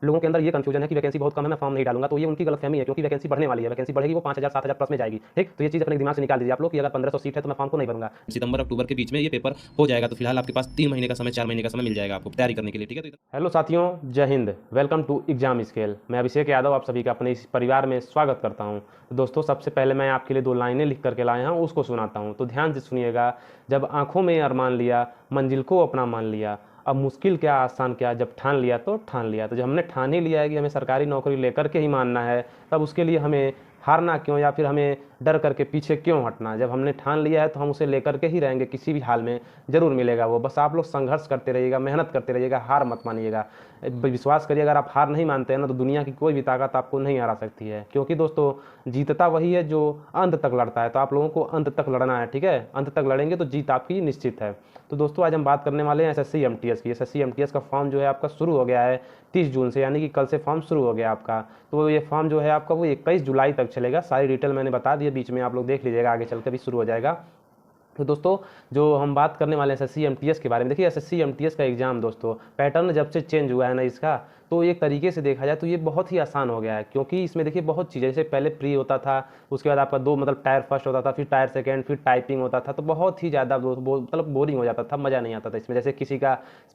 लोगों के अंदर ये कंफ्यूजन है कि वैकेंसी बहुत कम है, मैं फॉर्म नहीं डालूंगा, तो ये उनकी गलतफहमी है, क्योंकि वैकेंसी बढ़ने वाली है, वैकेंसी बढ़ेगी, वो 5000 7000 प्लस में जाएगी। ठीक, तो ये चीज़ अपने दिमाग से निकाल दीजिए आप लोग कि अगर 1500 सीट है तो मैं फॉर्म को नहीं भरूंगा। सितंबर अक्टूबर के बीच में ये पेपर हो जाएगा, तो फिलहाल आपके पास 3 महीने का समय, 4 महीने का समय मिल जाएगा आपको तैयारी करने के लिए। ठीक है, तो हेलो साथियों, जय हिंद, वेलकम टू एग्जाम स्केल। मैं अभिषेक यादव आप सभी का अपने इस परिवार में स्वागत करता हूं। तो दोस्तों, सबसे पहले मैं आपके लिए 2 लाइनें लिख करके लाया हूं, उसको सुनाता हूं, तो ध्यान से सुनिएगा। जब आंखों में अरमान लिया, मंजिल को अपना मान लिया, अब मुश्किल क्या आसान क्या, जब ठान लिया तो ठान लिया। तो जब हमने ठान ही लिया है कि हमें सरकारी नौकरी लेकर के ही मानना है, तब उसके लिए हमें हारना क्यों, या फिर हमें डर करके पीछे क्यों हटना। जब हमने ठान लिया है तो हम उसे लेकर के ही रहेंगे, किसी भी हाल में ज़रूर मिलेगा वो। बस आप लोग संघर्ष करते रहिएगा, मेहनत करते रहिएगा, हार मत मानिएगा। विश्वास करिए, अगर आप हार नहीं मानते हैं ना, तो दुनिया की कोई भी ताकत आपको नहीं हरा सकती है, क्योंकि दोस्तों जीतता वही है जो अंत तक लड़ता है। तो आप लोगों को अंत तक लड़ना है, ठीक है, अंत तक लड़ेंगे तो जीत आपकी निश्चित है। तो दोस्तों, आज हम बात करने वाले हैं एसएससी एमटीएस की। एसएससी एमटीएस का फॉर्म जो है आपका शुरू हो गया है 30 जून से, यानी कि कल से फॉर्म शुरू हो गया आपका। तो ये फॉर्म जो है आपका वो 21 जुलाई तक चलेगा। सारी डिटेल मैंने बता दी है, बीच में आप लोग देख लीजिएगा, आगे चल के भी शुरू हो जाएगा। तो दोस्तों, जो हम बात करने वाले हैं एसएससी एमटीएस के बारे में, देखिए एसएससी एमटीएस का एग्जाम दोस्तों पैटर्न जब से चेंज हुआ है ना इसका, तो एक तरीके से देखा जाए तो ये बहुत ही आसान हो गया है, क्योंकि इसमें देखिए बहुत चीज़ें, जैसे पहले प्री होता था, उसके बाद आपका 2 मतलब टायर फर्स्ट होता था, फिर टायर सेकंड, फिर टाइपिंग होता था, तो बहुत ही ज़्यादा मतलब बोरिंग हो जाता था, मज़ा नहीं आता था इसमें। जैसे किसी का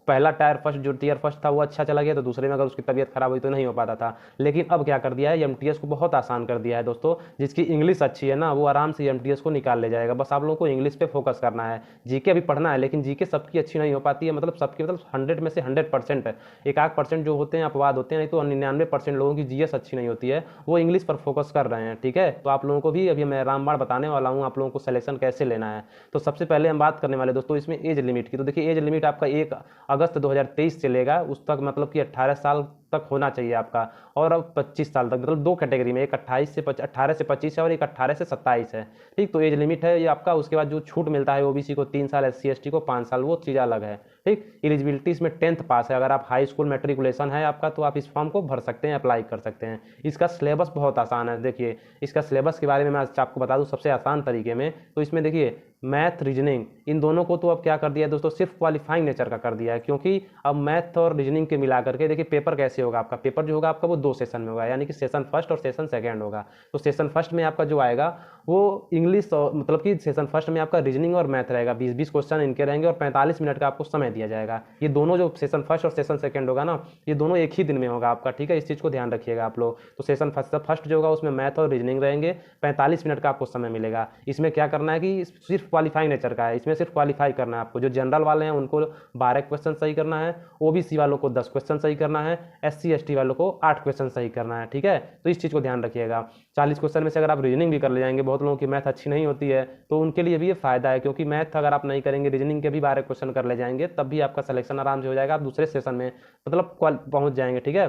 पहला टायर फर्स्ट जो टीयर फर्स्ट था वो अच्छा चला गया, तो दूसरे में अगर उसकी तबीयत खराब हुई तो नहीं हो पाता था। लेकिन अब क्या कर दिया है, एमटीएस को बहुत आसान कर दिया है दोस्तों। जिसकी इंग्लिश अच्छी है ना, वो आराम से एमटीएस को निकाल ले जाएगा। बस आप लोगों को इंग्लिश पे फोकस करना है। जीके अभी पढ़ना है, लेकिन जीके सबकी अच्छी नहीं हो पाती है, मतलब सबकी, मतलब 100 में से 100% है, एक आध परसेंट जो होते हैं अपवाद होते हैं, नहीं तो 99% लोगों की जीएस अच्छी नहीं होती है, वो इंग्लिश पर फोकस कर रहे हैं। ठीक है, तो आप लोगों को भी अभी मैं रामबाण बताने वाला हूँ, आप लोगों को सिलेक्शन कैसे लेना है। तो सबसे पहले हम बात करने वाले दोस्तों इसमें एज लिमिट की। तो देखिए एज लिमिट आपका 1 अगस्त 2023 से लेगा, उस तक मतलब कि 18 साल तक होना चाहिए आपका। और अब 25 साल तक, मतलब 2 कैटेगरी में, एक 18 से 25 है और एक 18 से 27 है। ठीक, तो एज लिमिट है ये आपका। उसके बाद जो छूट मिलता है ओबीसी को 3 साल, एससी एसटी को 5 साल, वो चीज़ अलग है। ठीक, एलिजिबिलिटी इसमें 10th पास है, अगर आप हाई स्कूल मैट्रिकुलेशन है आपका, तो आप इस फॉर्म को भर सकते हैं, अप्लाई कर सकते हैं। इसका सिलेबस बहुत आसान है। देखिए इसका सिलेबस के बारे में मैं आज आपको बता दूं सबसे आसान तरीके में। तो इसमें देखिए मैथ, रीजनिंग, इन दोनों को तो अब क्या कर दिया है दोस्तों, सिर्फ क्वालिफाइंग नेचर का कर दिया है, क्योंकि अब मैथ और रीजनिंग के मिला करके देखिए पेपर कैसे होगा आपका। पेपर जो होगा आपका वो 2 सेशन में होगा, यानी कि सेशन फर्स्ट और सेशन सेकंड होगा। तो सेशन फर्स्ट में आपका जो आएगा वो इंग्लिश, और मतलब कि सेशन फर्स्ट में आपका रीजनिंग और मैथ रहेगा, 20-20 क्वेश्चन इनके रहेंगे, और 45 मिनट का आपको समय दिया जाएगा। ये दोनों जो सेशन फर्स्ट और सेशन सेकंड होगा ना, ये दोनों एक ही दिन में होगा आपका। ठीक है, इस चीज़ को ध्यान रखिएगा आप लोग। तो सेशन फर्स्ट जो होगा उसमें मैथ और रीजनिंग रहेंगे, 45 मिनट का आपको समय मिलेगा। इसमें क्या करना है कि सिर्फ क्वालिफाइंग नेचर का है, इसमें सिर्फ क्वालिफाई करना है आपको। जो जनरल वाले हैं उनको 12 क्वेश्चन सही करना है, ओबीसी वालों को 10 क्वेश्चन सही करना है, एससी एसटी वालों को 8 क्वेश्चन सही करना है। ठीक है, तो इस चीज़ को ध्यान रखिएगा। 40 क्वेश्चन में से अगर आप रीजनिंग भी कर ले जाएंगे, बहुत लोगों की मैथ अच्छी नहीं होती है, तो उनके लिए भी ये फायदा है, क्योंकि मैथ अगर आप नहीं करेंगे, रीजनिंग के भी 12 क्वेश्चन कर ले जाएंगे, तब भी आपका सिलेक्शन आराम से हो जाएगा, आप दूसरे सेशन में मतलब पहुंच जाएंगे। ठीक है,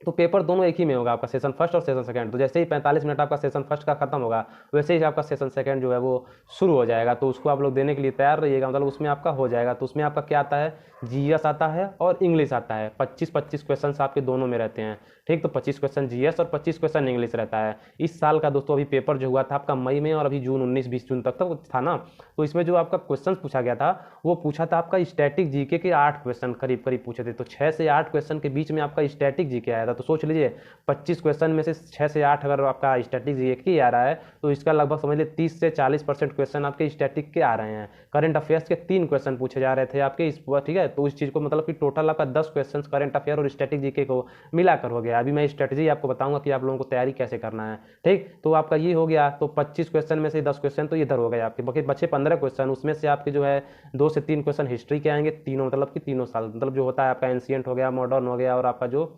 तो पेपर दोनों एक ही में होगा आपका, सेशन फर्स्ट और सेशन सेकंड। तो जैसे ही 45 मिनट आपका सेशन फर्स्ट का खत्म होगा, वैसे ही आपका सेशन सेकंड जो है वो शुरू हो जाएगा। तो उसको आप लोग देने के लिए तैयार रहिएगा, मतलब उसमें आपका हो जाएगा। तो उसमें आपका क्या आता है, जीएस आता है और इंग्लिश आता है। 25-25 क्वेश्चन आपके दोनों में रहते हैं। ठीक, तो 25 क्वेश्चन जीएस और 25 क्वेश्चन इंग्लिश रहता है। इस साल का दोस्तों अभी पेपर जो हुआ था आपका मई में, और अभी जून 19-20 जून तक था ना, तो इसमें जो आपका क्वेश्चन पूछा गया था, वो पूछा था आपका स्टैटिक जीके के 8 क्वेश्चन करीब करीब पूछे थे। तो 6 से 8 क्वेश्चन के बीच में आपका स्टैटिक जीके आया था। तो सोच लीजिए 25 क्वेश्चन में से 6 से 8 अगर आपका स्टैटिक जीके आ रहा है, तो इसका लगभग समझ लीजिए 30 से 40% क्वेश्चन आपके स्टैटिक के आ रहे हैं। करंट अफेयर्स के 3 क्वेश्चन पूछे जा रहे थे आपके इस पर। ठीक है, तो इस चीज़ को मतलब कि टोटल आपका 10 क्वेश्चन करंट अफेयर और स्टैटिक जीके को मिलाकर हो गया। अभी मैं स्ट्रेटजी आपको बताऊंगा कि आप लोगों को तैयारी कैसे करना है। ठीक, तो आपका ये हो गया। तो 25 क्वेश्चन में से 10 क्वेश्चन तो इधर हो गए आपके, बाकी बचे 15 क्वेश्चन। उसमें से आपके जो है 2 से 3 क्वेश्चन हिस्ट्री के आएंगे, तीनों मतलब कि तीनों साल, मतलब जो होता है आपका एंशियंट हो गया, मॉडर्न हो गया, और आपका जो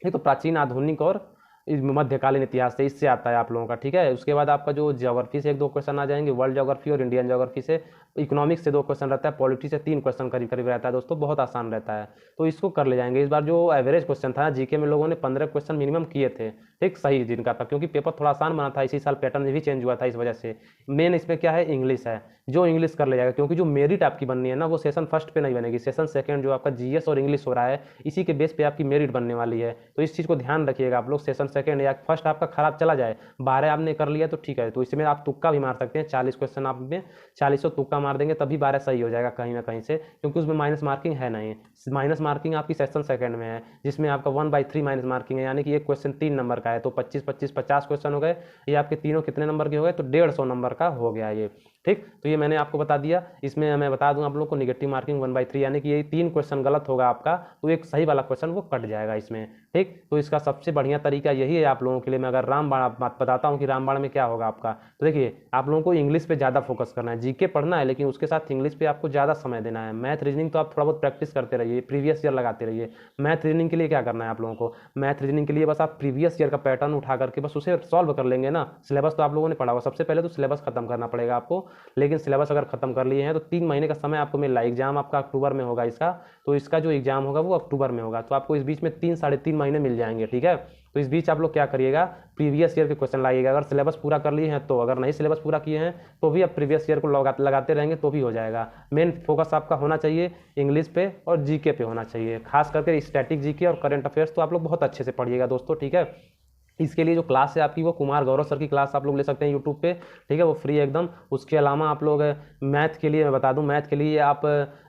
ये तो प्राचीन, आधुनिक और मध्यकालीन इतिहास से, इससे आता है आप लोगों का। ठीक है, उसके बाद आपका जो ज्योग्राफी से 1-2 क्वेश्चन आ जाएंगे, वर्ल्ड ज्योग्राफी और इंडियन ज्योग्राफी से। इकोनॉमिक्स से 2 क्वेश्चन रहता है, पॉलिटी से 3 क्वेश्चन करीब करीब रहता है दोस्तों, बहुत आसान रहता है। तो इसको कर ले जाएंगे। इस बार जो एवरेज क्वेश्चन था जीके में, लोगों ने 15 क्वेश्चन मिनिमम किए थे। ठीक, सही जिनका था, क्योंकि पेपर थोड़ा आसान बना था, इसी साल पैटर्न भी चेंज हुआ था, इस वजह से। मेन इसमें क्या है, इंग्लिश है। जो इंग्लिश कर ले जाएगा, क्योंकि जो मेरिट आपकी बननी है ना वो सेशन फर्स्ट पे नहीं बनेगी, सेशन सेकंड जो आपका जीएस और इंग्लिश हो रहा है इसी के बेस पे आपकी मेरिट बनने वाली है। तो इस चीज़ को ध्यान रखिएगा आप लोग, सेशन सेकंड या फर्स्ट आपका खराब चला जाए, 12 आपने कर लिया तो ठीक है, तो इसमें आप तुक्का भी मार सकते हैं, 40 क्वेश्चन आप में 40 तुक्का मार देंगे तभी 12 सही हो जाएगा कहीं ना कहीं से, क्योंकि उसमें माइनस मार्किंग है नहीं। माइनस मार्किंग आपकी सेशन सेकंड में है, जिसमें आपका 1/3 माइनस मार्किंग है, यानी कि एक क्वेश्चन 3 नंबर का है, तो 25 25 50 क्वेश्चन हो गए, ये आपके तीनों कितने नंबर के हो गए, तो 150 नंबर का हो गया ये। ठीक, तो ये मैंने आपको बता दिया। इसमें मैं बता दूं आप लोग को निगेटिव मार्किंग 1/3, यानी कि ये 3 क्वेश्चन गलत होगा आपका तो एक सही वाला क्वेश्चन वो कट जाएगा इसमें। ठीक, तो इसका सबसे बढ़िया तरीका यही है आप लोगों के लिए। मैं अगर रामबाण बात बताता हूँ कि रामबाण में क्या होगा आपका, तो देखिए आप लोगों को इंग्लिश पे ज़्यादा फोकस करना है, जीके पढ़ना है, लेकिन उसके साथ इंग्लिश पे आपको ज़्यादा समय देना है। मैथ रीजनिंग तो आप थोड़ा बहुत प्रैक्टिस करते रहिए, प्रीवियस ईयर लगाते रहिए। मैथ रीजनिंग के लिए क्या करना है आप लोगों को, मैथ रीजनिंग के लिए बस आप प्रीवियस ईयर का पैटर्न उठा करके बस उसे सॉल्व कर लेंगे ना। सिलेबस तो आप लोगों ने पढ़ा हुआ, सबसे पहले तो सिलेबस खत्म करना पड़ेगा आपको, लेकिन सिलेबस अगर खत्म कर लिए हैं तो 3 महीने का समय आपको मिल रहा है। एग्जाम आपका अक्टूबर में होगा इसका, तो इसका जो एग्जाम होगा वो अक्टूबर में होगा, तो आपको इस बीच में 3 साढ़े 3 महीने मिल जाएंगे। ठीक है, तो इस बीच आप लोग क्या करिएगा, प्रीवियस ईयर के क्वेश्चन लाइएगा। अगर सिलेबस पूरा कर लिए हैं तो, अगर नहीं सिलेबस पूरा किए हैं तो भी आप प्रीवियस ईयर को लगाते रहेंगे तो भी हो जाएगा। मेन फोकस आपका होना चाहिए इंग्लिश पे और जीके पे होना चाहिए, खास करके स्टैटिक जीके और करंट अफेयर्स तो आप लोग बहुत अच्छे से पढ़िएगा दोस्तों। ठीक है, इसके लिए जो क्लास है आपकी वो कुमार गौरव सर की क्लास आप लोग ले सकते हैं यूट्यूब पे। ठीक है, वो फ्री एकदम। उसके अलावा आप लोग मैथ के लिए मैं बता दूं, मैथ के लिए आप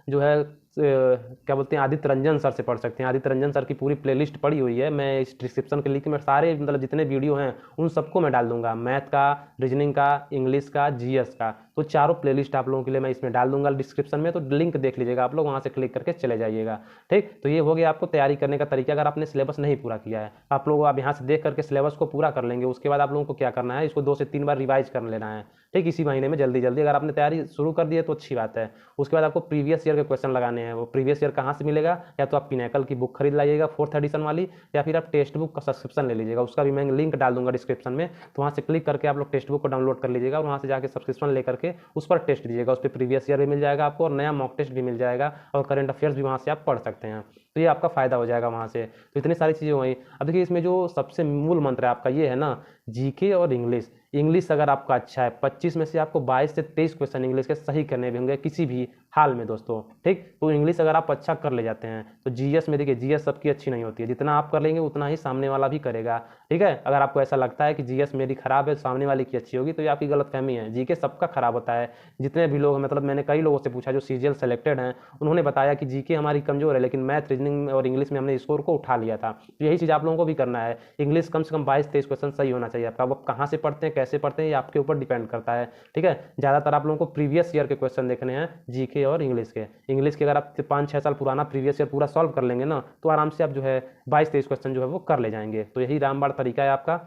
जो है क्या बोलते हैं आदित्य रंजन सर से पढ़ सकते हैं। आदित्य रंजन सर की पूरी प्लेलिस्ट पड़ी हुई है, मैं इस डिस्क्रिप्शन के लिंक में सारे मतलब जितने वीडियो हैं उन सबको मैं डाल दूंगा, मैथ का, रीजनिंग का, इंग्लिश का, जीएस का, तो चारों प्लेलिस्ट आप लोगों के लिए मैं इसमें डाल दूंगा डिस्क्रिप्शन में, तो लिंक देख लीजिएगा आप लोग, वहाँ से क्लिक करके चले जाइएगा। ठीक, तो ये हो गया आपको तैयारी करने का तरीका। अगर आपने सिलेबस नहीं पूरा किया है आप लोग आप यहाँ से देख करके सिलेबस को पूरा कर लेंगे, उसके बाद आप लोगों को क्या करना है, इसको 2 से 3 बार रिवाइज कर लेना है। ठीक, इसी महीने में जल्दी जल्दी अगर आपने तैयारी शुरू कर दी है तो अच्छी बात है। उसके बाद आपको प्रीवियस ईयर के क्वेश्चन लगाने हैं। वो प्रीवियस ईयर कहाँ से मिलेगा, या तो आप पिनैकल की बुक खरीद लाइएगा 4th एडिशन वाली, या फिर आप टेक्स्ट बुक का सब्सक्रिप्शन ले लीजिएगा, उसका भी मैं लिंक डाल दूंगा डिस्क्रिप्शन में, तो वहाँ से क्लिक करके आप लोग टेक्स्ट बुक को डाउनलोड कर लीजिएगा और वहाँ से जाकर सब्सक्रिप्शन लेकर के उस पर टेस्ट दीजिएगा। उस पर प्रीवियस ईयर भी मिल जाएगा आपको और नया मॉक टेस्ट भी मिल जाएगा और करंट अफेयर्स भी वहाँ से आप पढ़ सकते हैं, तो ये आपका फायदा हो जाएगा वहाँ से। तो इतनी सारी चीज़ें हुई। अब देखिए इसमें जो सबसे मूल मंत्र है आपका ये है ना, जीके और इंग्लिश। इंग्लिश अगर आपका अच्छा है 25 में से आपको 22 से 23 क्वेश्चन इंग्लिश के सही करने भी होंगे किसी भी हाल में दोस्तों। ठीक, तो इंग्लिश अगर आप अच्छा कर ले जाते हैं तो जीएस में देखिए जीएस सबकी अच्छी नहीं होती है, जितना आप कर लेंगे उतना ही सामने वाला भी करेगा। ठीक है, अगर आपको ऐसा लगता है कि जीएस मेरी खराब है सामने वाले की अच्छी होगी तो ये आपकी गलतफहमी है। जीके सबका खराब होता है। जितने भी लोग मतलब मैंने कई लोगों से पूछा जो सीजीएल सेलेक्टेड हैं, उन्होंने बताया कि जीके हमारी कमजोर है, लेकिन मैथ, रीजनिंग और इंग्लिश में हमने स्कोर को उठा लिया था। तो यही चीज़ आप लोगों को भी करना है। इंग्लिश कम से कम 22-23 क्वेश्चन सही होना चाहिए आपका। अब कहाँ से पढ़ते हैं कैसे पढ़ते हैं ये आपके ऊपर डिपेंड करता है। ठीक है, ज़्यादातर आप लोगों को प्रीवियस ईयर के क्वेश्चन देखने हैं जीके और इंग्लिश के। इंग्लिश के अगर आप 5-6 साल पुराना प्रीवियस ईयर पूरा सॉल्व कर लेंगे ना तो आराम से आप जो है 22-23 क्वेश्चन जो है वो कर ले जाएंगे। तो यही रामबाण तरीका है आपका।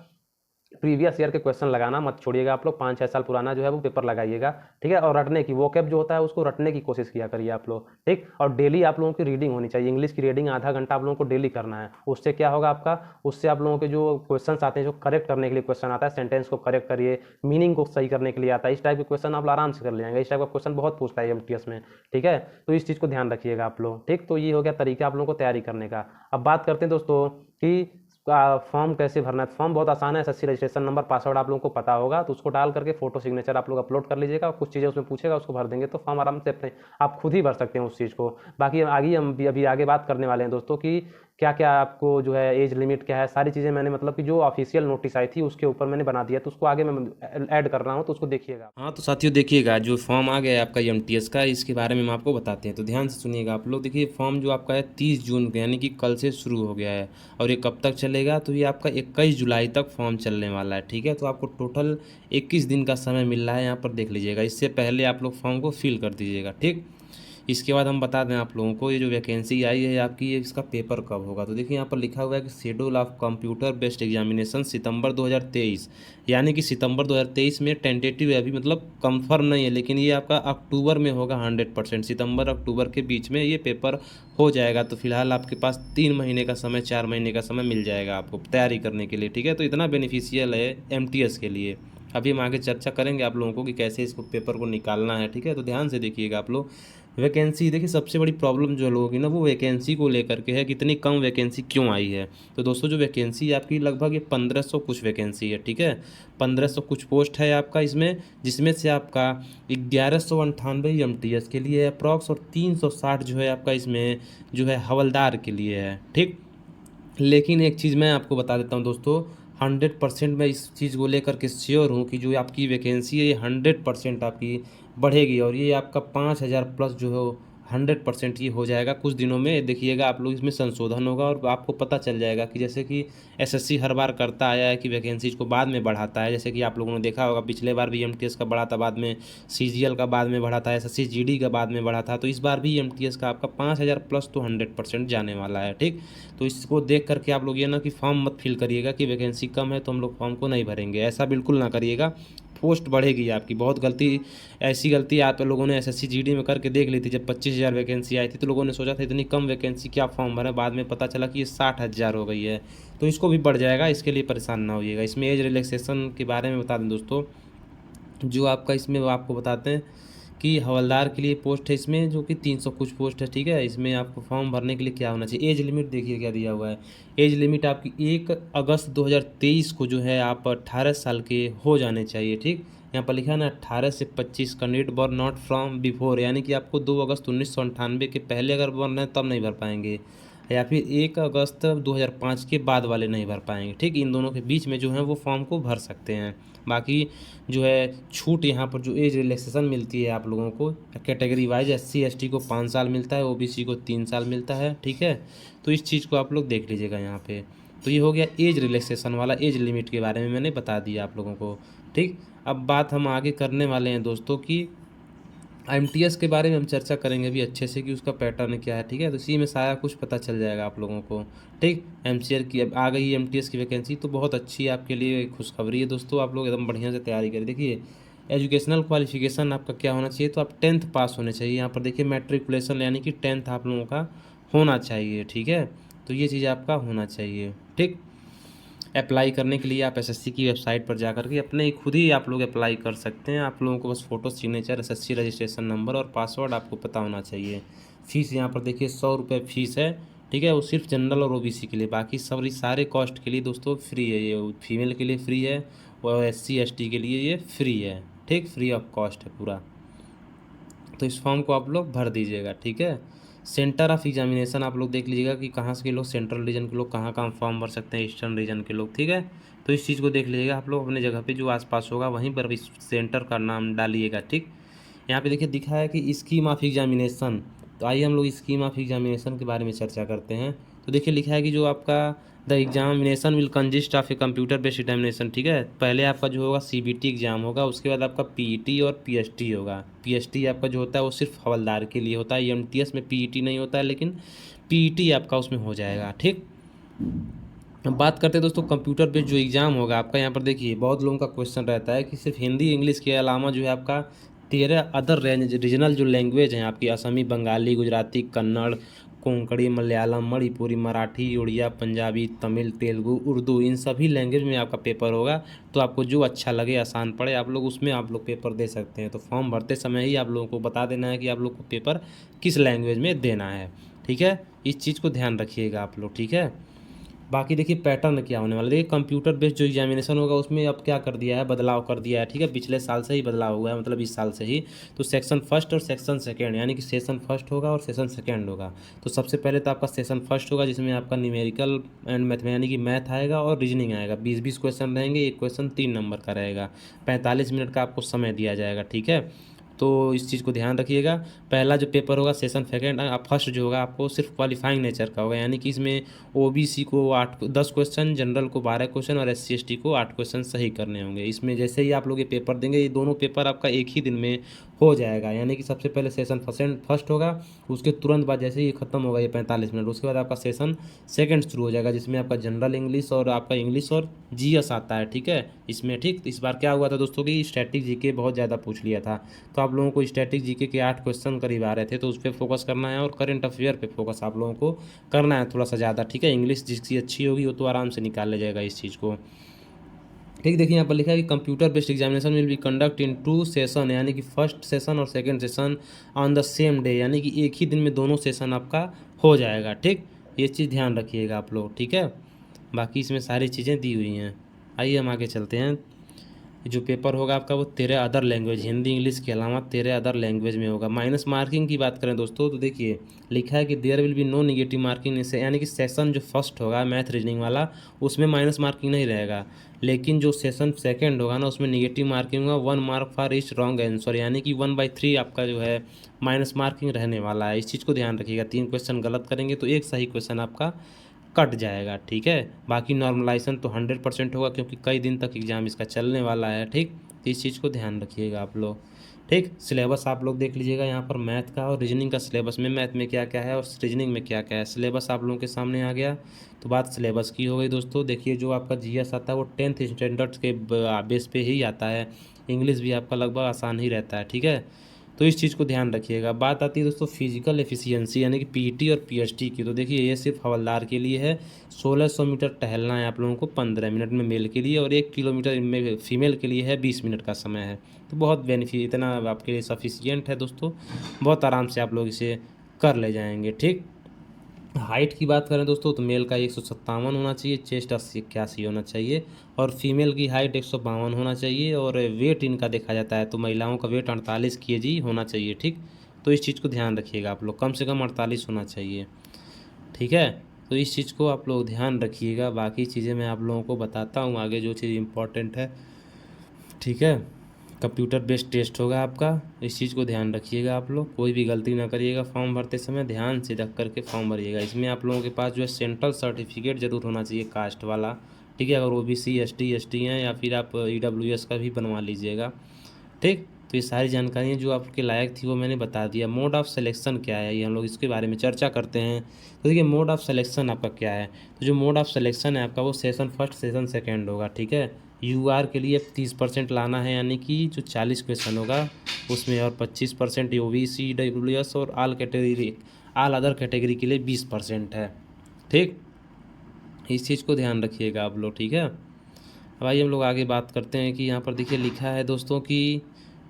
प्रीवियस ईयर के क्वेश्चन लगाना मत छोड़िएगा आप लोग, 5-6 साल पुराना जो है वो पेपर लगाइएगा। ठीक है, और रटने की वोकैब जो होता है उसको रटने की कोशिश किया करिए आप लोग। ठीक, और डेली आप लोगों की रीडिंग होनी चाहिए। इंग्लिश की रीडिंग आधा घंटा आप लोगों को डेली करना है। उससे क्या होगा आपका, उससे आप लोगों के जो क्वेश्चन आते हैं, जो करेक्ट करने के लिए क्वेश्चन आता है, सेंटेंस को करेक्ट करिए, मीनिंग को सही करने के लिए आता है, इस टाइप के क्वेश्चन आप आराम से कर ले जाएंगे। इस टाइप का क्वेश्चन बहुत पूछता है एमटीएस में। ठीक है, तो इस चीज़ को ध्यान रखिएगा आप लोग। ठीक, तो ये हो गया तरीका आप लोगों को तैयारी करने का। अब बात करते हैं दोस्तों कि फॉर्म कैसे भरना है। फॉर्म बहुत आसान है, एसएससी रजिस्ट्रेशन नंबर पासवर्ड आप लोगों को पता होगा, तो उसको डाल करके फोटो सिग्नेचर आप लोग अपलोड कर लीजिएगा। कुछ चीज़ें उसमें पूछेगा उसको भर देंगे तो फॉर्म आराम से अपने आप खुद ही भर सकते हैं उस चीज़ को। बाकी आगे हम अभी आगे बात करने वाले हैं दोस्तों कि क्या क्या आपको जो है एज लिमिट क्या है, सारी चीज़ें मैंने मतलब कि जो ऑफिशियल नोटिस आई थी उसके ऊपर मैंने बना दिया, तो उसको आगे मैं ऐड कर रहा हूँ, तो उसको देखिएगा। हाँ तो साथियों देखिएगा जो फॉर्म आ गया है आपका एमटीएस का, इसके बारे में हम आपको बताते हैं, तो ध्यान से सुनिएगा आप लोग। देखिए फॉर्म जो आपका है 30 जून को यानी कि कल से शुरू हो गया है, और ये कब तक चलेगा, तो ये आपका 21 जुलाई तक फॉर्म चलने वाला है। ठीक है, तो आपको टोटल 21 दिन का समय मिल रहा है, यहाँ पर देख लीजिएगा। इससे पहले आप लोग फॉर्म को फिल कर दीजिएगा। ठीक, इसके बाद हम बता दें आप लोगों को ये जो वैकेंसी आई है आपकी, ये इसका पेपर कब होगा। तो देखिए यहाँ पर लिखा हुआ है कि schedule of computer based examination सितंबर 2023, यानी कि सितंबर 2023 में टेंटेटिव है, अभी मतलब कंफर्म नहीं है, लेकिन ये आपका अक्टूबर में होगा 100%। सितंबर अक्टूबर के बीच में ये पेपर हो जाएगा। तो फिलहाल आपके पास 3 महीने का समय, 4 महीने का समय मिल जाएगा आपको तैयारी करने के लिए। ठीक है, तो इतना बेनिफिशियल है एमटीएस के लिए। अभी हम आगे चर्चा करेंगे आप लोगों को कि कैसे इसको पेपर को निकालना है। ठीक है, तो ध्यान से देखिएगा आप लोग। वैकेंसी देखिए सबसे बड़ी प्रॉब्लम जो लोगों की ना वो वैकेंसी को लेकर के है कि इतनी कम वैकेंसी क्यों आई है। तो दोस्तों जो वैकेंसी आपकी लगभग ये 1500 कुछ वैकेंसी है, ठीक है, 1500 कुछ पोस्ट है आपका इसमें, जिसमें से आपका 1198 एमटीएस के लिए है अप्रॉक्स, और 360 जो है आपका इसमें जो है हवलदार के लिए है, ठीक। लेकिन एक चीज़ मैं आपको बता देता हूँ दोस्तों, 100% मैं इस चीज़ को लेकर के श्योर हूँ कि जो आपकी वैकेंसी है ये 100% आपकी बढ़ेगी, और ये आपका 5000 प्लस जो है 100% ये हो जाएगा कुछ दिनों में। देखिएगा आप लोग, इसमें संशोधन होगा और आपको पता चल जाएगा कि जैसे कि एसएससी हर बार करता आया है कि वैकेंसीज को बाद में बढ़ाता है। जैसे कि आप लोगों ने देखा होगा पिछले बार भी एमटीएस का बढ़ा था, बाद में सीजीएल का बाद में बढ़ा था, एसएससी जीडी का बाद में बढ़ा था। तो इस बार भी एमटीएस का आपका 5000 प्लस तो 100% जाने वाला है, ठीक। तो इसको देख करके आप लोग ये ना कि फॉर्म मत फिल करिएगा कि वैकेंसी कम है तो हम लोग फॉर्म को नहीं भरेंगे, ऐसा बिल्कुल ना करिएगा। पोस्ट बढ़ेगी आपकी। बहुत गलती, ऐसी गलती आप लोगों ने एसएससी जीडी में करके देख ली थी। जब 25,000 वैकेंसी आई थी तो लोगों ने सोचा था इतनी कम वैकेंसी क्या फॉर्म भरें, बाद में पता चला कि ये 60,000 हो गई है। तो इसको भी बढ़ जाएगा, इसके लिए परेशान ना होइएगा। इसमें एज रिलैक्सेशन के बारे में बता दें दोस्तों, जो आपका इसमें वो आपको बताते हैं कि हवलदार के लिए पोस्ट है इसमें जो कि 300 कुछ पोस्ट है, ठीक है। इसमें आपको फॉर्म भरने के लिए क्या होना चाहिए, एज लिमिट देखिए क्या दिया हुआ है। एज लिमिट आपकी 1 अगस्त 2023 को जो है आप 18 साल के हो जाने चाहिए, ठीक। यहाँ पर लिखा है ना 18 से 25 candidate burn not from before, यानी कि आपको 2 अगस्त 1998 के पहले अगर बर्न है तब नहीं भर पाएंगे, या फिर 1 अगस्त 2005 के बाद वाले नहीं भर पाएंगे, ठीक। इन दोनों के बीच में जो है वो फॉर्म को भर सकते हैं। बाकी जो है छूट यहाँ पर जो एज रिलैक्सेशन मिलती है आप लोगों को कैटेगरी वाइज, एससी एसटी को 5 साल मिलता है, ओबीसी को 3 साल मिलता है, ठीक है। तो इस चीज़ को आप लोग देख लीजिएगा यहाँ पे। तो ये हो गया एज रिलैक्सेशन वाला, एज लिमिट के बारे में मैंने बता दिया आप लोगों को, ठीक। अब बात हम आगे करने वाले हैं दोस्तों कि एमटीएस के बारे में हम चर्चा करेंगे भी अच्छे से कि उसका पैटर्न क्या है, ठीक है। तो इसी में सारा कुछ पता चल जाएगा आप लोगों को, ठीक। एमसीआर की अब आ गई एमटीएस की वैकेंसी, तो बहुत अच्छी आपके लिए खुशखबरी है दोस्तों। आप लोग एकदम बढ़िया से तैयारी करें। देखिए एजुकेशनल क्वालिफिकेशन आपका क्या होना चाहिए, तो आप 10th पास होने चाहिए। यहाँ पर देखिए मैट्रिकुलेशन यानी कि 10th आप लोगों का होना चाहिए, ठीक है। तो ये चीज़ आपका होना चाहिए, ठीक। अप्लाई करने के लिए आप एसएससी की वेबसाइट पर जा कर के अपने खुद ही आप लोग अप्लाई कर सकते हैं। आप लोगों को बस photo, signature, SSC registration number और पासवर्ड आपको पता होना चाहिए। फ़ीस यहाँ पर देखिए 100 रुपये फ़ीस है, ठीक है। वो सिर्फ जनरल और ओबीसी के लिए, बाकी सब सारे कॉस्ट के लिए दोस्तों फ्री है। ये फीमेल के लिए फ्री है और एससी एसटी के लिए ये फ्री है, ठीक, फ्री ऑफ कॉस्ट है पूरा। तो इस फॉर्म को आप लोग भर दीजिएगा, ठीक है। सेंटर ऑफ एग्जामिनेशन आप लोग देख लीजिएगा कि कहाँ से के लोग, सेंट्रल रीजन के लोग कहाँ कहाँ फॉर्म भर सकते हैं, ईस्टर्न रीजन के लोग, ठीक है। तो इस चीज़ को देख लीजिएगा आप लोग अपने जगह पे जो आसपास होगा वहीं पर इस सेंटर का नाम डालिएगा, ठीक। यहाँ पे देखिए दिखा है कि स्कीम ऑफ एग्जामिनेशन। तो आइए हम लोग स्कीम ऑफ एग्जामिनेशन के बारे में चर्चा करते हैं। तो देखिए लिखा है कि जो आपका the examination will consist of a computer based examination, ठीक है। पहले आपका जो होगा सीबीटी एग्जाम होगा, उसके बाद आपका पीईटी और पीएसटी होगा। पीएसटी आपका जो होता है वो सिर्फ हवलदार के लिए होता है, एमटीएस में पीईटी नहीं होता है, लेकिन पीईटी आपका उसमें हो जाएगा, ठीक। अब बात करते हैं दोस्तों कंप्यूटर बेस्ड जो एग्ज़ाम होगा आपका। यहाँ पर देखिए बहुत लोगों का क्वेश्चन रहता है कि सिर्फ हिंदी इंग्लिश के अलावा जो है आपका 13 अदर रीजनल जो लैंग्वेज हैं आपकी, असमी, बंगाली, गुजराती, कन्नड़, कोंकणी, मलयालम, मणिपुरी, मराठी, उड़िया, पंजाबी, तमिल, तेलुगु, उर्दू, इन सभी लैंग्वेज में आपका पेपर होगा। तो आपको जो अच्छा लगे, आसान पड़े, आप लोग उसमें आप लोग पेपर दे सकते हैं। तो फॉर्म भरते समय ही आप लोगों को बता देना है कि आप लोग को पेपर किस लैंग्वेज में देना है, ठीक है। इस चीज़ को ध्यान रखिएगा आप लोग, ठीक है। बाकी देखिए पैटर्न क्या होने वाला है। देखिए कंप्यूटर बेस्ड जो एग्जामिनेशन होगा उसमें अब क्या कर दिया है, बदलाव कर दिया है, ठीक है। पिछले साल से ही बदलाव हुआ है, मतलब इस साल से ही। तो सेक्शन फर्स्ट और सेक्शन सेकेंड, यानी कि सेशन फर्स्ट होगा और सेशन सेकेंड होगा। तो सबसे पहले तो आपका सेशन फर्स्ट होगा जिसमें आपका न्यूमेरिकल एंड मैथ यानी कि मैथ आएगा और रीजनिंग आएगा। 20-20 क्वेश्चन रहेंगे, एक क्वेश्चन 3 नंबर का रहेगा। 45 मिनट का आपको समय दिया जाएगा, ठीक है। तो इस चीज़ को ध्यान रखिएगा। पहला जो पेपर होगा सेशन सेकेंड, फर्स्ट जो होगा आपको सिर्फ क्वालिफाइंग नेचर का होगा, यानी कि इसमें ओबीसी को 10 क्वेश्चन, जनरल को 12 क्वेश्चन और एससी एसटी को 8 क्वेश्चन सही करने होंगे। इसमें जैसे ही आप लोग ये पेपर देंगे, ये दोनों पेपर आपका एक ही दिन में हो जाएगा। यानी कि सबसे पहले सेशन फर्स्ट होगा, उसके तुरंत बाद जैसे ही खत्म होगा ये 45 मिनट, उसके बाद आपका सेशन सेकंड शुरू हो जाएगा जिसमें आपका जनरल इंग्लिश और आपका इंग्लिश और जीएस आता है, ठीक है इसमें, ठीक। इस बार क्या हुआ था दोस्तों कि स्टैटिक जीके बहुत ज़्यादा पूछ लिया था। तो आप लोगों को स्टैटिक जीके के 8 क्वेश्चन करीब आ रहे थे, तो उस पर फोकस करना है और करंट अफेयर पे फोकस आप लोगों को करना है थोड़ा सा ज़्यादा, ठीक है। इंग्लिश जिसकी अच्छी होगी वो तो आराम से निकाल ले जाएगा इस चीज़ को। ठीक, देखिए यहाँ पर लिखा है कि computer based examination will be conduct in 2 session, यानी कि फर्स्ट सेशन और second session on the same day, यानी कि एक ही दिन में दोनों सेशन आपका हो जाएगा। ठीक, ये चीज़ ध्यान रखिएगा आप लोग। ठीक है, बाकी इसमें सारी चीज़ें दी हुई हैं। आइए हम आगे चलते हैं। जो पेपर होगा आपका वो 13 अदर लैंग्वेज, हिंदी इंग्लिश के अलावा 13 अदर लैंग्वेज में होगा। माइनस मार्किंग की बात करें दोस्तों, तो देखिए लिखा है कि there will be no negative marking इससे, यानी कि सेशन जो फर्स्ट होगा मैथ रीजनिंग वाला उसमें माइनस मार्किंग नहीं रहेगा, लेकिन जो सेशन सेकंड होगा ना उसमें निगेटिव मार्किंग होगा 1 mark for each wrong answer, यानी कि 1/3 आपका जो है माइनस मार्किंग रहने वाला है। इस चीज़ को ध्यान रखिएगा। 3 क्वेश्चन गलत करेंगे तो एक सही क्वेश्चन आपका कट जाएगा। ठीक है, बाकी नॉर्मलाइजेशन तो 100% होगा क्योंकि कई दिन तक एग्ज़ाम इसका चलने वाला है। ठीक, तो इस चीज़ को ध्यान रखिएगा आप लोग। ठीक, सिलेबस आप लोग देख लीजिएगा यहाँ पर मैथ का और रीजनिंग का सिलेबस में, मैथ में क्या क्या है और रीजनिंग में क्या क्या है। सिलेबस आप लोगों के सामने आ गया। तो बात सिलेबस की हो गई दोस्तों। देखिए जो आपका जीएस आता है वो 10th स्टैंडर्ड के बेस पे ही आता है। इंग्लिश भी आपका लगभग आसान ही रहता है। ठीक है, तो इस चीज़ को ध्यान रखिएगा। बात आती है दोस्तों फिजिकल एफिशिएंसी यानी कि पीटी और पीएचटी की। तो देखिए ये सिर्फ हवलदार के लिए है। 1600 मीटर टहलना है आप लोगों को 15 मिनट में मेल के लिए, और 1 किलोमीटर में फीमेल के लिए है 20 मिनट का समय है। तो बहुत बेनिफिट, इतना आपके लिए सफिशियंट है दोस्तों, बहुत आराम से आप लोग इसे कर ले जाएंगे। ठीक, हाइट की बात करें दोस्तों तो मेल का 157 होना चाहिए, चेस्ट 81 होना चाहिए, और फीमेल की हाइट 152 होना चाहिए, और वेट इनका देखा जाता है तो महिलाओं का वेट 48 केजी होना चाहिए। ठीक, तो इस चीज़ को ध्यान रखिएगा आप लोग, कम से कम 48 होना चाहिए। ठीक है, तो इस चीज़ को आप लोग ध्यान रखिएगा। बाकी चीज़ें मैं आप लोगों को बताता हूँ आगे जो चीज़ इम्पोर्टेंट है। ठीक है, कंप्यूटर बेस्ड टेस्ट होगा आपका, इस चीज़ को ध्यान रखिएगा आप लोग, कोई भी गलती ना करिएगा। फॉर्म भरते समय ध्यान से रख करके फॉर्म भरिएगा। इसमें आप लोगों के पास जो है सेंट्रल सर्टिफिकेट ज़रूर होना चाहिए कास्ट वाला। ठीक है, अगर ओबीसी एसटी हैं या फिर आप ईडब्ल्यूएस का भी बनवा लीजिएगा। ठीक, तो ये सारी जानकारियाँ जो आपके लायक थी वो मैंने बता दिया। मोड ऑफ़ सिलेक्शन क्या है ये हम लोग इसके बारे में चर्चा करते हैं। तो देखिए मोड ऑफ़ सिलेक्शन आपका क्या है। तो जो मोड ऑफ़ सिलेक्शन है आपका वो सेशन फर्स्ट सेशन सेकंड होगा। ठीक है, यूआर के लिए 30% लाना है, यानी कि जो 40 क्वेश्चन होगा उसमें, और 25% ओबीसी ईडब्ल्यूएस और ऑल अदर कैटेगरी के लिए 20% है। ठीक, इस चीज़ को ध्यान रखिएगा आप लोग। ठीक है, अब आइए हम लोग आगे बात करते हैं कि यहाँ पर देखिए लिखा है दोस्तों कि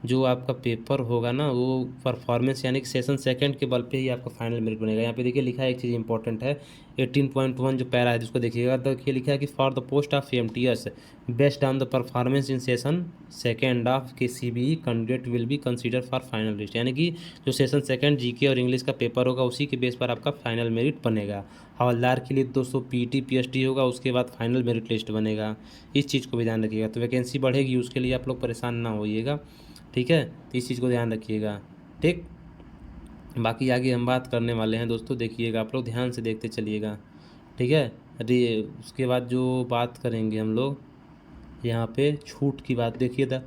जो आपका पेपर होगा ना वो परफॉर्मेंस यानी कि सेशन सेकंड के बल पे ही आपका फाइनल मेरिट बनेगा। यहाँ पे देखिए लिखा है एक चीज़ इंपॉर्टेंट है, 18.1 जो पैरा है जिसको देखिएगा, तो देखिए लिखा है कि for the post of MTS based on the performance in session second of के CBE candidate will be consider for final list, यानी कि जो सेशन सेकंड जीके और इंग्लिश का पेपर होगा उसी के बेस पर आपका फाइनल मेरिट बनेगा। हवलदार के लिए दोस्तों पीटी पीएचटी होगा, उसके बाद फाइनल मेरिट लिस्ट बनेगा। इस चीज़ को भी ध्यान रखिएगा। तो वैकेंसी बढ़ेगी उसके लिए आप लोग परेशान ना होइएगा। ठीक है, तो इस चीज़ को ध्यान रखिएगा। ठीक, बाकी आगे हम बात करने वाले हैं दोस्तों, देखिएगा आप लोग ध्यान से देखते चलिएगा। ठीक है, अरे उसके बाद जो बात करेंगे हम लोग यहाँ पे छूट की बात देखिए था।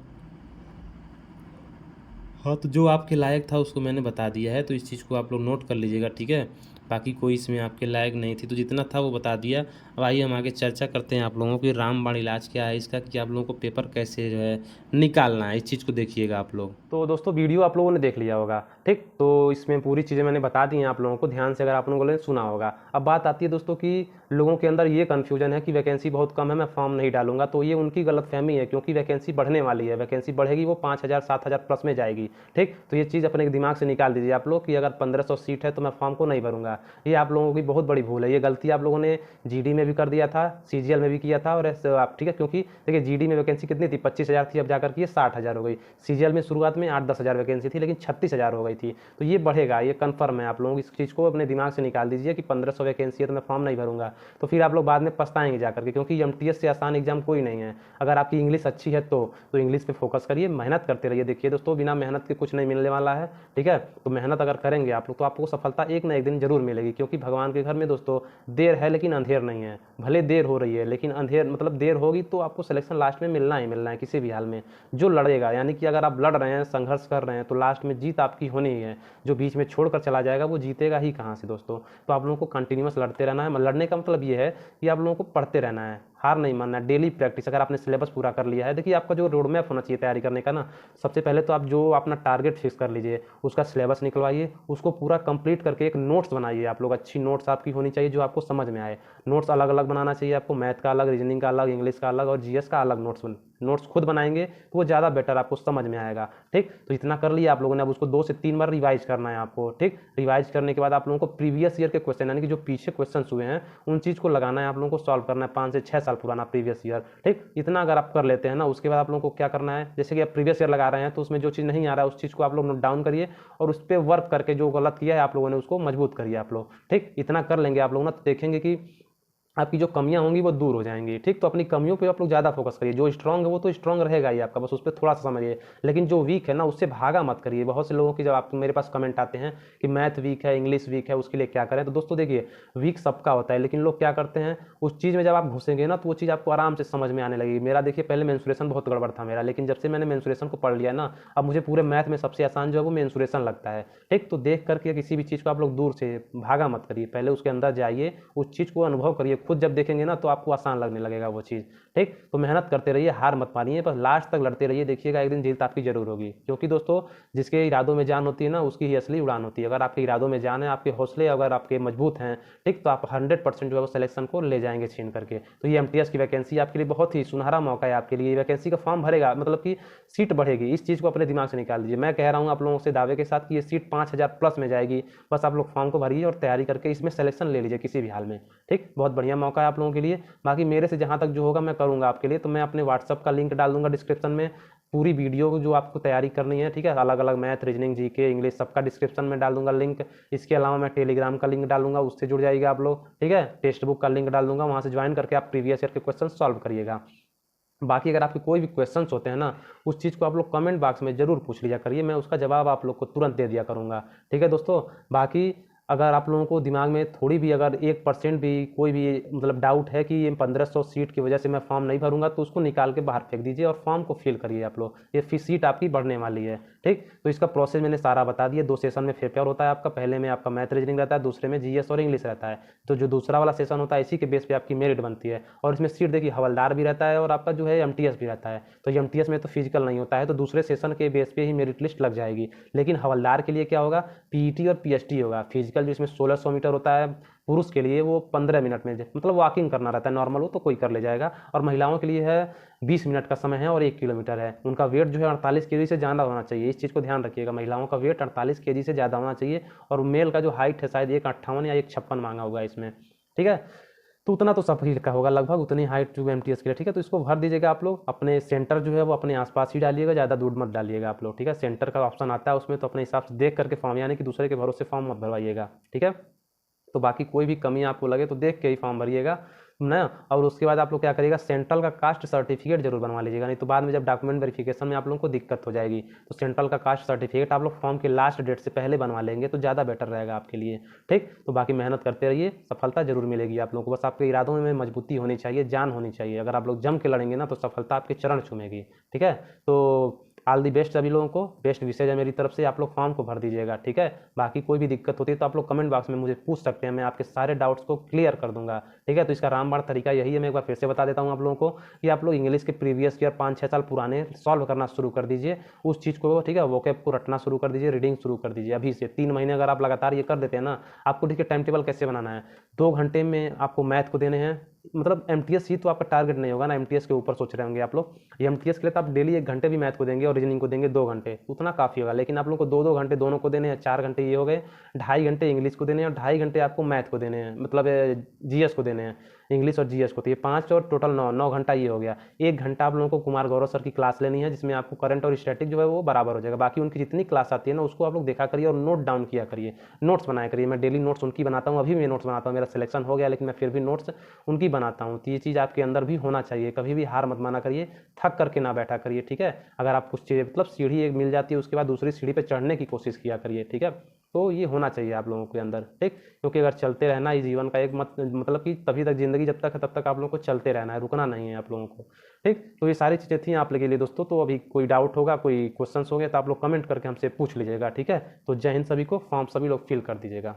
हाँ, तो जो आपके लायक था उसको मैंने बता दिया है, तो इस चीज़ को आप लोग नोट कर लीजिएगा। ठीक है, बाकी कोई इसमें आपके लायक नहीं थी, तो जितना था वो बता दिया। अब आइए हम आगे चर्चा करते हैं आप लोगों की रामबाण इलाज क्या है इसका, कि आप लोगों को पेपर कैसे जो है निकालना है, इस चीज़ को देखिएगा आप लोग। तो दोस्तों वीडियो आप लोगों ने देख लिया होगा। ठीक, तो इसमें पूरी चीज़ें मैंने बता दी हैं आप लोगों को, ध्यान से अगर आप लोगों ने सुना होगा। अब बात आती है दोस्तों कि लोगों के अंदर ये कन्फ्यूजन है कि वैकेंसी बहुत कम है, मैं फॉर्म नहीं डालूंगा। तो ये उनकी गलतफहमी है, क्योंकि वैकेंसी बढ़ने वाली है। वैकेंसी बढ़ेगी, वो 5000 7000 प्लस में जाएगी। ठीक, तो ये चीज़ अपने दिमाग से निकाल दीजिए आप लोग कि अगर 1500 सीट है तो मैं फॉर्म को नहीं भरूंगा। ये आप लोगों की बहुत बड़ी भूल है। ये गलती आप लोगों ने जीडी में भी कर दिया था, सीजीएल में भी किया था, और आप ठीक है, क्योंकि देखिए जीडी में वैकेंसी कितनी थी, 25,000 थी, अब जाकर के 60,000 हो गई। सीजीएल में शुरुआत में 8-10 हज़ार वैकेंसी थी, लेकिन 36,000 हो गई थी। तो ये बढ़ेगा, ये कन्फर्म है। आप लोग इस चीज़ को अपने दिमाग से निकाल दीजिए कि 1500 वैकेंसी है तो मैं फॉर्म नहीं भरूंगा। तो फिर आप लोग बाद में पछताएंगे जाकर के, क्योंकि एमटीएस से आसान एग्जाम कोई नहीं है। अगर आपकी इंग्लिश अच्छी है तो इंग्लिश पे फोकस करिए, मेहनत करते रहिए। देखिए दोस्तों, बिना मेहनत के कुछ नहीं मिलने वाला है। ठीक है, तो मेहनत अगर करेंगे आप लोग तो आपको सफलता एक ना एक दिन जरूर मिलेगी, क्योंकि भगवान के घर में दोस्तों देर है लेकिन अंधेर नहीं है। भले देर हो रही है लेकिन अंधेर मतलब देर होगी तो आपको सिलेक्शन लास्ट में मिलना ही मिलना है किसी भी हाल में। जो लड़ेगा, यानी कि अगर आप लड़ रहे हैं, संघर्ष कर रहे हैं, तो लास्ट में जीत आपकी होनी ही है। जो बीच में छोड़कर चला जाएगा वो जीतेगा ही कहाँ से दोस्तों। तो आप लोगों को कंटिन्यूअस लड़ते रहना है। लड़ने का मतलब मतलब ये है कि आप लोगों को पढ़ते रहना है, हार नहीं मानना है, डेली प्रैक्टिस। अगर आपने सिलेबस पूरा कर लिया है, देखिए आपका जो रोड मैप होना चाहिए तैयारी करने का ना, सबसे पहले तो आप जो अपना टारगेट फिक्स कर लीजिए, उसका सिलेबस निकलवाइए, उसको पूरा कंप्लीट करके एक नोट्स बनाइए। आप लोग अच्छी नोट्स आपकी होनी चाहिए जो आपको समझ में आए। नोट्स अलग अलग बनाना चाहिए आपको, मैथ का अलग, रीजनिंग का अलग, इंग्लिश का अलग और जीएस का अलग नोट्स खुद बनाएंगे तो वो ज़्यादा बेटर आपको समझ में आएगा। ठीक, तो इतना कर लिया आप लोगों ने, अब उसको 2 से 3 बार रिवाइज करना है आपको। ठीक, रिवाइज करने के बाद आप लोगों को प्रीवियस ईयर के क्वेश्चन यानी कि जो पीछे क्वेश्चन हुए हैं उन चीज़ को लगाना है, आप लोगों को सॉल्व करना है 5 से 6 साल पुराना प्रीवियस ईयर। ठीक, इतना अगर आप कर लेते हैं ना, उसके बाद आप लोगों को क्या करना है, जैसे कि आप प्रीवियस ईयर लगा रहे हैं तो उसमें जो चीज़ नहीं आ रहा है उस चीज़ को आप लोग नोट डाउन करिए और उस पर वर्क करके जो गलत किया है आप लोगों ने उसको मजबूत करिए आप लोग। ठीक, इतना कर लेंगे आप लोग ना, तो देखेंगे कि आपकी जो कमियां होंगी वो दूर हो जाएंगी। ठीक, तो अपनी कमियों पे आप लोग ज़्यादा फोकस करिए। जो स्ट्रांग है वो तो स्ट्रांग रहेगा ही आपका, बस उस पर थोड़ा सा समझिए। लेकिन जो वीक है ना उससे भागा मत करिए। बहुत से लोगों की जब आप मेरे पास कमेंट आते हैं कि मैथ वीक है, इंग्लिश वीक है, उसके लिए क्या करें, तो दोस्तों देखिए वीक सबका होता है, लेकिन लोग क्या करते हैं उस चीज़ में जब आप घुसेंगे ना तो वो चीज़ आपको आराम से समझ में आने लगेगी। मेरा देखिए पहले मेंसुरेशन बहुत गड़बड़ था मेरा, लेकिन जब से मैंने मेंसुरेशन को पढ़ लिया ना, अब मुझे पूरे मैथ में सबसे आसान जो है वो मेंसुरेशन लगता है। ठीक, तो देख करके किसी भी चीज़ को आप लोग दूर से भागा मत करिए, पहले उसके अंदर जाइए, उस चीज़ को अनुभव करिए। खुद जब देखेंगे ना तो आपको आसान लगने लगेगा वो चीज़। ठीक, तो मेहनत करते रहिए, हार मत मानिए, बस लास्ट तक लड़ते रहिए, देखिएगा एक दिन जीत आपकी जरूर होगी। क्योंकि दोस्तों जिसके इरादों में जान होती है ना उसकी ही असली उड़ान होती है। अगर आपके इरादों में जान है, आपके हौसले अगर आपके मजबूत हैं, ठीक, तो आप 100% जो है वो सिलेक्शन को ले जाएंगे छीन करके। तो ये एमटीएस की वैकेंसी आपके लिए बहुत ही सुनहरा मौका है आपके लिए। वैकेंसी का फॉर्म भरेगा मतलब कि सीट बढ़ेगी, इस चीज़ को अपने दिमाग से निकाल दीजिए। मैं कह रहा हूँ आप लोगों से दावे के साथ कि ये सीट 5000 प्लस में जाएगी। बस आप लोग फॉर्म को भरिए और तैयारी करके इसमें सिलेक्शन ले लीजिए किसी भी हाल में। ठीक, बहुत बढ़िया मौका है आप लोगों के लिए। बाकी मेरे से जहाँ तक जो होगा मैं करूँगा आपके लिए, तो मैं अपने व्हाट्सअप का लिंक डाल दूंगा डिस्क्रिप्शन में। पूरी वीडियो जो आपको तैयारी करनी है, ठीक है, अलग अलग मैथ, रीजनिंग, जीके, इंग्लिश सबका डिस्क्रिप्शन में डाल दूंगा लिंक। इसके अलावा मैं टेलीग्राम का लिंक डालूंगा, उससे जुड़ जाइएगा आप लोग। ठीक है, टेक्स्ट बुक का लिंक डाल दूंगा, वहाँ से ज्वाइन करके आप प्रीवियस ईयर के क्वेश्चन सॉल्व करिएगा। बाकी अगर आपके कोई भी क्वेश्चंस होते हैं ना, उस चीज़ को आप लोग कमेंट बॉक्स में जरूर पूछ लिया करिए, मैं उसका जवाब आप लोग को तुरंत दे दिया करूँगा। ठीक है दोस्तों, बाकी अगर आप लोगों को दिमाग में थोड़ी भी अगर 1% भी कोई भी मतलब डाउट है कि ये 1500 सीट की वजह से मैं फॉर्म नहीं भरूंगा, तो उसको निकाल के बाहर फेंक दीजिए और फॉर्म को फिल करिए आप लोग। ये फी सीट आपकी बढ़ने वाली है। ठीक, तो इसका प्रोसेस मैंने सारा बता दिया। 2 सेशन में पेपर होता है आपका, पहले में आपका मैथ रीजनिंग रहता है, दूसरे में जीएस और इंग्लिश रहता है। तो जो दूसरा वाला सेशन होता है इसी के बेस पे आपकी मेरिट बनती है। और इसमें सीट देखिए हवलदार भी रहता है और आपका जो है एमटीएस भी रहता है। तो एमटीएस में तो फिजिकल नहीं होता है, तो दूसरे सेशन के बेस पे ही मेरिट लिस्ट लग जाएगी। लेकिन हवलदार के लिए क्या होगा, पीईटी और पीएचटी होगा। फिजिकल जिसमें 1600 मीटर होता है पुरुष के लिए, वो 15 मिनट में मतलब वॉकिंग करना रहता है, नॉर्मल हो तो कोई कर ले जाएगा। और महिलाओं के लिए है 20 मिनट का समय है और 1 किलोमीटर है। उनका वेट जो है 48 केजी से ज़्यादा होना चाहिए, इस चीज़ को ध्यान रखिएगा। महिलाओं का वेट 48 केजी से ज़्यादा होना चाहिए। और मेल का जो हाइट है शायद 158 या 156 मांगा होगा इसमें। ठीक है, तो उतना तो सभी का होगा लगभग, उतनी हाइट जो एमटीएस के लिए। ठीक है, तो इसको भर दीजिएगा आप लोग। अपने सेंटर जो है वो अपने आसपास ही डालिएगा, ज़्यादा दूर मत डालिएगा आप लोग। ठीक है, सेंटर का ऑप्शन आता है उसमें, तो अपने हिसाब से देख करके फॉर्म, यानी कि दूसरे के भरोसे फॉर्म मत भरवाइएगा। ठीक है, तो बाकी कोई भी कमी आपको लगे तो देख के ही फॉर्म भरिएगा ना। और उसके बाद आप लोग क्या करिएगा, सेंट्रल का कास्ट सर्टिफिकेट जरूर बनवा लीजिएगा, नहीं तो बाद में जब डॉक्यूमेंट वेरिफिकेशन में आप लोगों को दिक्कत हो जाएगी। तो सेंट्रल का कास्ट सर्टिफिकेट आप लोग फॉर्म के लास्ट डेट से पहले बनवा लेंगे तो ज़्यादा बेटर रहेगा आपके लिए। ठीक, तो बाकी मेहनत करते रहिए, सफलता जरूर मिलेगी आप लोगों को। बस आपके इरादों में मजबूती होनी चाहिए, जान होनी चाहिए। अगर आप लोग जम के लड़ेंगे ना तो सफलता आपके चरण छूमेगी। ठीक है, तो ऑल दी बेस्ट सभी लोगों को, बेस्ट विशेष है मेरी तरफ से। आप लोग फॉर्म को भर दीजिएगा। ठीक है, बाकी कोई भी दिक्कत होती है तो आप लोग कमेंट बॉक्स में मुझे पूछ सकते हैं, मैं आपके सारे डाउट्स को क्लियर कर दूंगा। ठीक है, तो इसका रामबाण तरीका यही है, मैं एक बार फिर से बता देता हूँ आप लोगों को कि आप लोग इंग्लिश के प्रीवियस ईयर 5-6 साल पुराने सॉल्व करना शुरू कर दीजिए उस चीज़ को। ठीक है, वोकैब को रटना शुरू कर दीजिए, रीडिंग शुरू कर दीजिए अभी से। 3 महीने अगर आप लगातार ये कर देते हैं ना, आपको देखिए टाइम टेबल कैसे बनाना है। 2 घंटे में आपको मैथ को देने हैं, मतलब एमटीएस ही तो आपका टारगेट नहीं होगा ना, एमटीएस के ऊपर सोच रहे होंगे आप लोग। एमटीएस के लिए तो आप डेली 1 घंटे भी मैथ को देंगे और रीजनिंग को देंगे 2 घंटे, उतना काफ़ी होगा। लेकिन आप लोग को 2-2 घंटे दोनों को देने हैं, 4 घंटे ये हो गए। 2.5 घंटे इंग्लिश को देने हैं और 2.5 घंटे आपको मैथ को देने हैं, मतलब जीएस को देने हैं, इंग्लिश और जीएस को। तो ये 5 और टोटल 9 घंटा ये हो गया। 1 घंटा आप लोगों को कुमार गौरव सर की क्लास लेनी है, जिसमें आपको करंट और स्टैटिक जो है वो बराबर हो जाएगा। बाकी उनकी जितनी क्लास आती है ना उसको आप लोग देखा करिए और नोट डाउन किया करिए, नोट्स बनाया करिए। मैं डेली नोट्स उनकी बनाता हूँ, अभी मैं नोट्स बनाता हूँ, मेरा सिलेक्शन हो गया लेकिन मैं फिर भी नोट्स उनकी बनाता हूँ। तो ये चीज़ आपके अंदर भी होना चाहिए, कभी भी हार मत माना करिए, थक करके ना बैठा करिए। ठीक है, अगर आप कुछ चीज़ मतलब सीढ़ी एक मिल जाती है उसके बाद दूसरी सीढ़ी पर चढ़ने की कोशिश किया करिए। ठीक है, तो ये होना चाहिए आप लोगों के अंदर। ठीक, क्योंकि अगर चलते रहना इस जीवन का एक मतलब कि तभी तक जिंदगी जब तक है तब तक आप लोगों को चलते रहना है, रुकना नहीं है आप लोगों को। ठीक, तो ये सारी चीज़ें थी आप लोगों के लिए दोस्तों। तो अभी कोई डाउट होगा, कोई क्वेश्चंस होंगे तो आप लोग कमेंट करके हमसे पूछ लीजिएगा। ठीक है, तो जय हिंद सभी को, फॉर्म सभी लोग फिल कर दीजिएगा।